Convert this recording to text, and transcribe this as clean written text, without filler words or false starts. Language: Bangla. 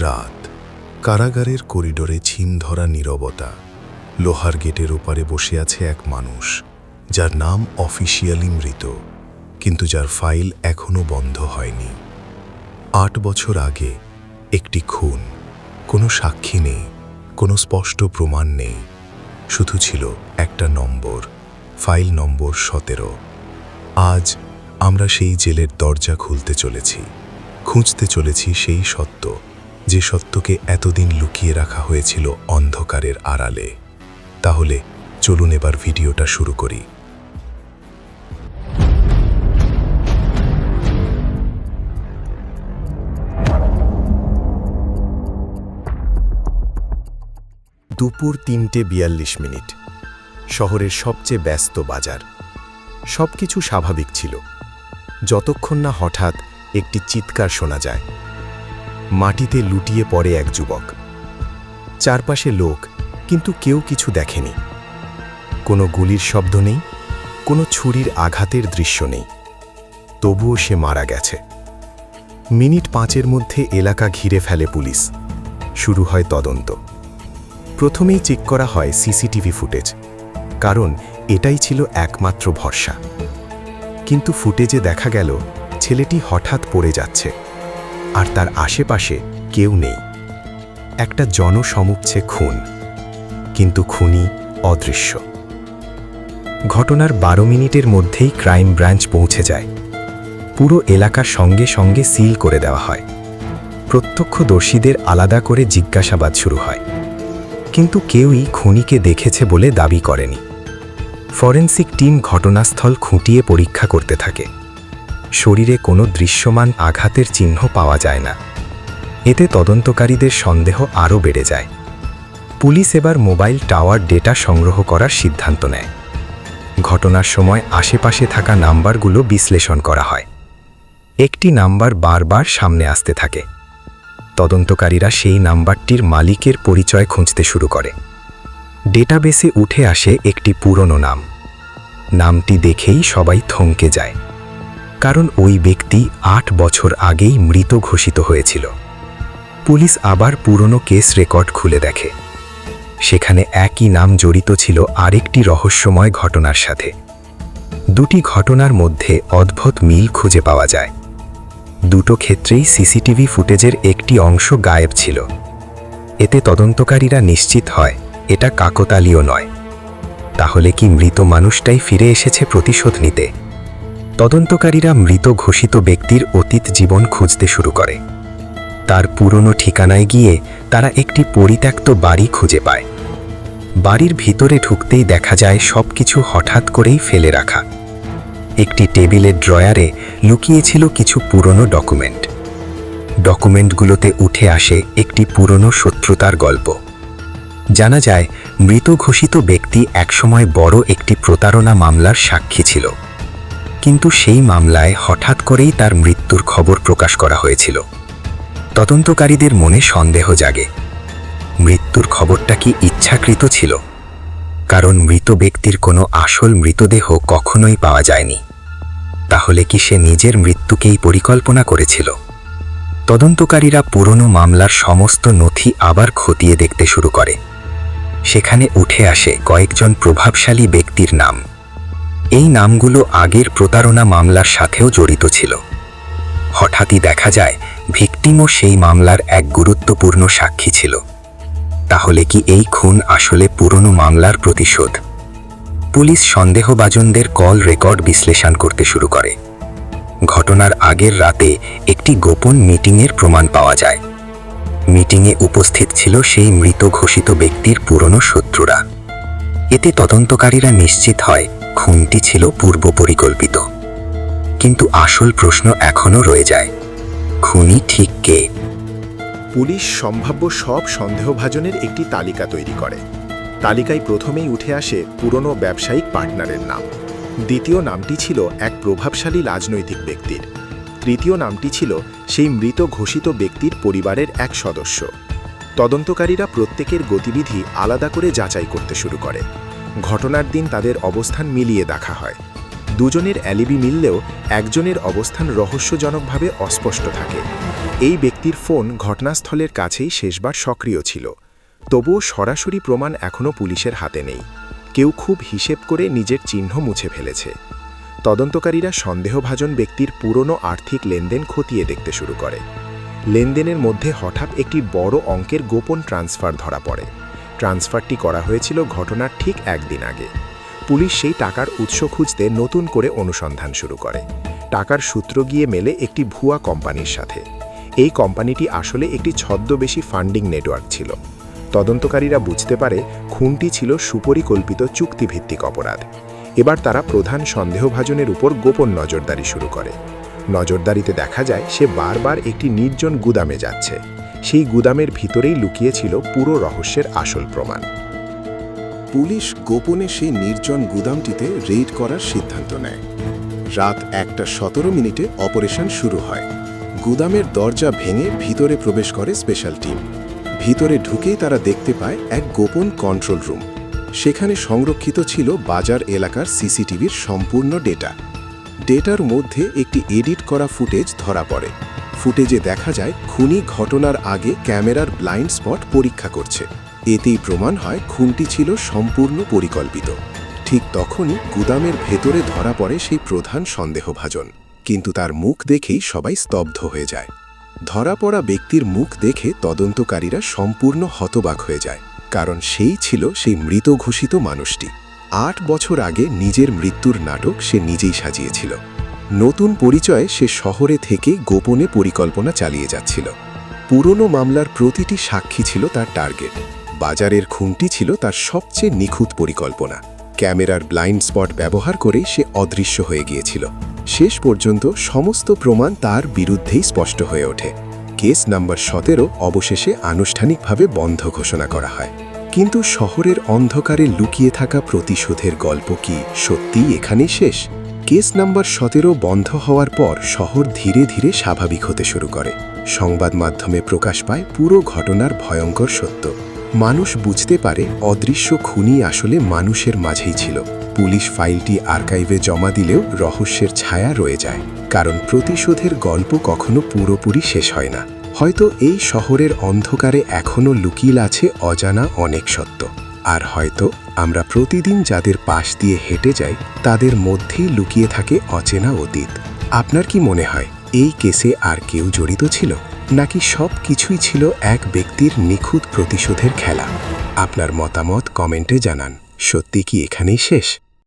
রাত, কারাগারের করিডোরে ঝিম ধরা নীরবতা। লোহার গেটের ওপারে বসে আছে এক মানুষ, যার নাম অফিসিয়ালি মৃত, কিন্তু যার ফাইল এখনও বন্ধ হয়নি। 8 বছর আগে একটি খুন, কোনো সাক্ষী নেই, কোনো স্পষ্ট প্রমাণ নেই, শুধু ছিল একটা নম্বর, ফাইল নম্বর 17। আজ আমরা সেই জেলের দরজা খুলতে চলেছি, খুঁজতে চলেছি সেই সত্য, যে সত্যকে এতদিন লুকিয়ে রাখা হয়েছিল অন্ধকারের আড়ালে। তাহলে চলুন এবার ভিডিওটা শুরু করি। দুপুর 3:42। শহরের সবচেয়ে ব্যস্ত বাজার। সবকিছু স্বাভাবিক ছিল, যতক্ষণ না হঠাৎ একটি চিৎকার শোনা যায়। মাটিতে লুটিয়ে পড়ে এক যুবক। চারপাশে লোক, কিন্তু কেউ কিছু দেখেনি। কোনো গুলির শব্দ নেই, কোনো ছুরির আঘাতের দৃশ্য নেই, তবুও সে মারা গেছে। মিনিট 5-এর মধ্যে এলাকা ঘিরে ফেলে পুলিশ। শুরু হয় তদন্ত। প্রথমেই চেক করা হয় সিসিটিভি ফুটেজ, কারণ এটাই ছিল একমাত্র ভরসা। কিন্তু ফুটেজে দেখা গেল ছেলেটি হঠাৎ পড়ে যাচ্ছে, আর তার আশেপাশে কেউ নেই। একটা জনসমুচ্ছে খুন, কিন্তু খুনি অদৃশ্য। ঘটনার 12 মিনিটের মধ্যেই ক্রাইম ব্রাঞ্চ পৌঁছে যায়। পুরো এলাকার সঙ্গে সঙ্গে সিল করে দেওয়া হয়। প্রত্যক্ষদর্শীদের আলাদা করে জিজ্ঞাসাবাদ শুরু হয়, কিন্তু কেউই খুনিকে দেখেছে বলে দাবি করেনি। ফরেনসিক টিম ঘটনাস্থল খুঁটিয়ে পরীক্ষা করতে থাকে। শরীরে কোনো দৃশ্যমান আঘাতের চিহ্ন পাওয়া যায় না। এতে তদন্তকারীদের সন্দেহ আরও বেড়ে যায়। পুলিশ এবার মোবাইল টাওয়ার ডেটা সংগ্রহ করার সিদ্ধান্ত নেয়। ঘটনার সময় আশেপাশে থাকা নাম্বারগুলো বিশ্লেষণ করা হয়। একটি নাম্বার বারবার সামনে আসতে থাকে। তদন্তকারীরা সেই নাম্বারটির মালিকের পরিচয় খুঁজতে শুরু করে। ডেটাবেসে উঠে আসে একটি পুরনো নাম। নামটি দেখেই সবাই থমকে যায়, কারণ ওই ব্যক্তি 8 বছর আগেই মৃত ঘোষিত হয়েছিল। পুলিশ আবার পুরনো কেস রেকর্ড খুলে দেখে। সেখানে একই নাম জড়িত ছিল আরেকটি রহস্যময় ঘটনার সাথে। দুটি ঘটনার মধ্যে অদ্ভুত মিল খুঁজে পাওয়া যায়। দুটো ক্ষেত্রেই সিসিটিভি ফুটেজের একটি অংশ গায়েব ছিল। এতে তদন্তকারীরা নিশ্চিত হয় এটা কাকতালীয় নয়। তাহলে কি মৃত মানুষটাই ফিরে এসেছে প্রতিশোধ নিতে? তদন্তকারীরা মৃত ঘোষিত ব্যক্তির অতীত জীবন খুঁজতে শুরু করে। তার পুরনো ঠিকানায় গিয়ে তারা একটি পরিত্যক্ত বাড়ি খুঁজে পায়। বাড়ির ভিতরে ঢুকতেই দেখা যায় সবকিছু হঠাৎ করেই ফেলে রাখা। একটি টেবিলের ড্রয়ারে লুকিয়েছিল কিছু পুরনো ডকুমেন্ট। ডকুমেন্টগুলোতে উঠে আসে একটি পুরনো শত্রুতার গল্প। জানা যায় মৃত ঘোষিত ব্যক্তি একসময় বড় একটি প্রতারণা মামলার সাক্ষী ছিল, কিন্তু সেই মামলায় হঠাৎ করেই তার মৃত্যুর খবর প্রকাশ করা হয়েছিল। তদন্তকারীদের মনে সন্দেহ জাগে, মৃত্যুর খবরটা কি ইচ্ছাকৃত ছিল? কারণ মৃত ব্যক্তির কোনো আসল মৃতদেহ কখনোই পাওয়া যায়নি। তাহলে কি সে নিজের মৃত্যুকেই পরিকল্পনা করেছিল? তদন্তকারীরা পুরনো মামলার সমস্ত নথি আবার খতিয়ে দেখতে শুরু করে। সেখানে উঠে আসে কয়েকজন প্রভাবশালী ব্যক্তির নাম। এই নামগুলো আগের প্রতারণা মামলার সাথেও জড়িত ছিল। হঠাৎই দেখা যায় ভিকটিমও সেই মামলার এক গুরুত্বপূর্ণ সাক্ষী ছিল। তাহলে কি এই খুন আসলে পুরনো মামলার প্রতিশোধ? পুলিশ সন্দেহভাজনদের কল রেকর্ড বিশ্লেষণ করতে শুরু করে। ঘটনার আগের রাতে একটি গোপন মিটিংয়ের প্রমাণ পাওয়া যায়। মিটিংয়ে উপস্থিত ছিল সেই মৃত ঘোষিত ব্যক্তির পুরনো শত্রুরা। এতে তদন্তকারীরা নিশ্চিত হয় খুনটি ছিল পূর্ব পরিকল্পিত। কিন্তু আসল প্রশ্ন এখনও রয়ে যায়, খুনি ঠিক কে? পুলিশ সম্ভাব্য সব সন্দেহভাজনের একটি তালিকা তৈরি করে। তালিকায় প্রথমেই উঠে আসে পুরনো ব্যবসায়িক পার্টনারের নাম। দ্বিতীয় নামটি ছিল এক প্রভাবশালী রাজনৈতিক ব্যক্তির। তৃতীয় নামটি ছিল সেই মৃত ঘোষিত ব্যক্তির পরিবারের এক সদস্য। তদন্তকারীরা প্রত্যেকের গতিবিধি আলাদা করে যাচাই করতে শুরু করে। ঘটনার দিন তাদের অবস্থান মিলিয়ে দেখা হয়। দুজনের অ্যালিবি মিললেও একজনের অবস্থান রহস্যজনকভাবে অস্পষ্ট থাকে। এই ব্যক্তির ফোন ঘটনাস্থলের কাছেই শেষবার সক্রিয় ছিল, তবুও সরাসরি প্রমাণ এখনও পুলিশের হাতে নেই। কেউ খুব হিসেব করে নিজের চিহ্ন মুছে ফেলেছে। তদন্তকারীরা সন্দেহভাজন ব্যক্তির পুরনো আর্থিক লেনদেন খতিয়ে দেখতে শুরু করে। লেনদেনের মধ্যে হঠাৎ একটি বড় অঙ্কের গোপন ট্রান্সফার ধরা পড়ে। ট্রান্সফারটি করা হয়েছিল ঘটনার ঠিক একদিন আগে। পুলিশ সেই টাকার উৎস খুঁজতে নতুন করে অনুসন্ধান শুরু করে। টাকার সূত্র গিয়ে মেলে একটি ভুয়া কোম্পানির সাথে। এই কোম্পানিটি আসলে একটি ছদ্মবেশী ফান্ডিং নেটওয়ার্ক ছিল। তদন্তকারীরা বুঝতে পারে খুনটি ছিল সুপরিকল্পিত চুক্তিভিত্তিক অপরাধ। এবার তারা প্রধান সন্দেহভাজনের উপর গোপন নজরদারি শুরু করে। নজরদারিতে দেখা যায় সে বারবার একটি নির্জন গুদামে যাচ্ছে। সেই গুদামের ভিতরেই লুকিয়েছিল পুরো রহস্যের আসল প্রমাণ। পুলিশ গোপনে সেই নির্জন গুদামটিতে রেইড করার সিদ্ধান্ত নেয়। রাত 1:17 অপারেশন শুরু হয়। গুদামের দরজা ভেঙে ভিতরে প্রবেশ করে স্পেশাল টিম। ভিতরে ঢুকেই তারা দেখতে পায় এক গোপন কন্ট্রোল রুম। সেখানে সংরক্ষিত ছিল বাজার এলাকার সিসিটিভির সম্পূর্ণ ডেটার মধ্যে একটি এডিট করা ফুটেজ ধরা পড়ে। ফুটেজে দেখা যায় খুনি ঘটনার আগে ক্যামেরার ব্লাইন্ড স্পট পরীক্ষা করছে। এতেই প্রমাণ হয় খুনটি ছিল সম্পূর্ণ পরিকল্পিত। ঠিক তখনই গুদামের ভেতরে ধরা পড়ে সেই প্রধান সন্দেহভাজন, কিন্তু তার মুখ দেখেই সবাই স্তব্ধ হয়ে যায়। ধরা পড়া ব্যক্তির মুখ দেখে তদন্তকারীরা সম্পূর্ণ হতবাক হয়ে যায়, কারণ সেই ছিল সেই মৃত ঘোষিত মানুষটি। 8 বছর আগে নিজের মৃত্যুর নাটক সে নিজেই সাজিয়েছিল। নতুন পরিচয়ে সে শহরে থেকে গোপনে পরিকল্পনা চালিয়ে যাচ্ছিল। পুরনো মামলার প্রতিটি সাক্ষী ছিল তার টার্গেট। বাজারের খুনটি ছিল তার সবচেয়ে নিখুঁত পরিকল্পনা। ক্যামেরার ব্লাইন্ড স্পট ব্যবহার করেই সে অদৃশ্য হয়ে গিয়েছিল। শেষ পর্যন্ত সমস্ত প্রমাণ তার বিরুদ্ধেই স্পষ্ট হয়ে ওঠে। কেস নাম্বার 17 অবশেষে আনুষ্ঠানিকভাবে বন্ধ ঘোষণা করা হয়। কিন্তু শহরের অন্ধকারে লুকিয়ে থাকা প্রতিশোধের গল্প কি সত্যিই এখানেই শেষ? কেস নাম্বার 17 বন্ধ হওয়ার পর শহর ধীরে ধীরে স্বাভাবিক হতে শুরু করে। সংবাদ মাধ্যমে প্রকাশ পায় পুরো ঘটনার ভয়ঙ্কর সত্য। মানুষ বুঝতে পারে অদৃশ্য খুনি আসলে মানুষের মাঝেই ছিল। পুলিশ ফাইলটি আর্কাইভে জমা দিলেও রহস্যের ছায়া রয়ে যায়, কারণ প্রতিশোধের গল্প কখনো পুরোপুরি শেষ হয় না। হয়তো এই শহরের অন্ধকারে এখনও লুকিয়ে আছে অজানা অনেক সত্য, আর হয়তো আমরা প্রতিদিন যাদের পাশ দিয়ে হেঁটে যাই তাদের মধ্যেই লুকিয়ে থাকে অচেনা অতীত। আপনার কি মনে হয় এই কেসে আর কেউ জড়িত ছিল, নাকি সব কিছুই ছিল এক ব্যক্তির নিখুঁত প্রতিশোধের খেলা? আপনার মতামত কমেন্টে জানান। সত্যি কি এখানেই শেষ?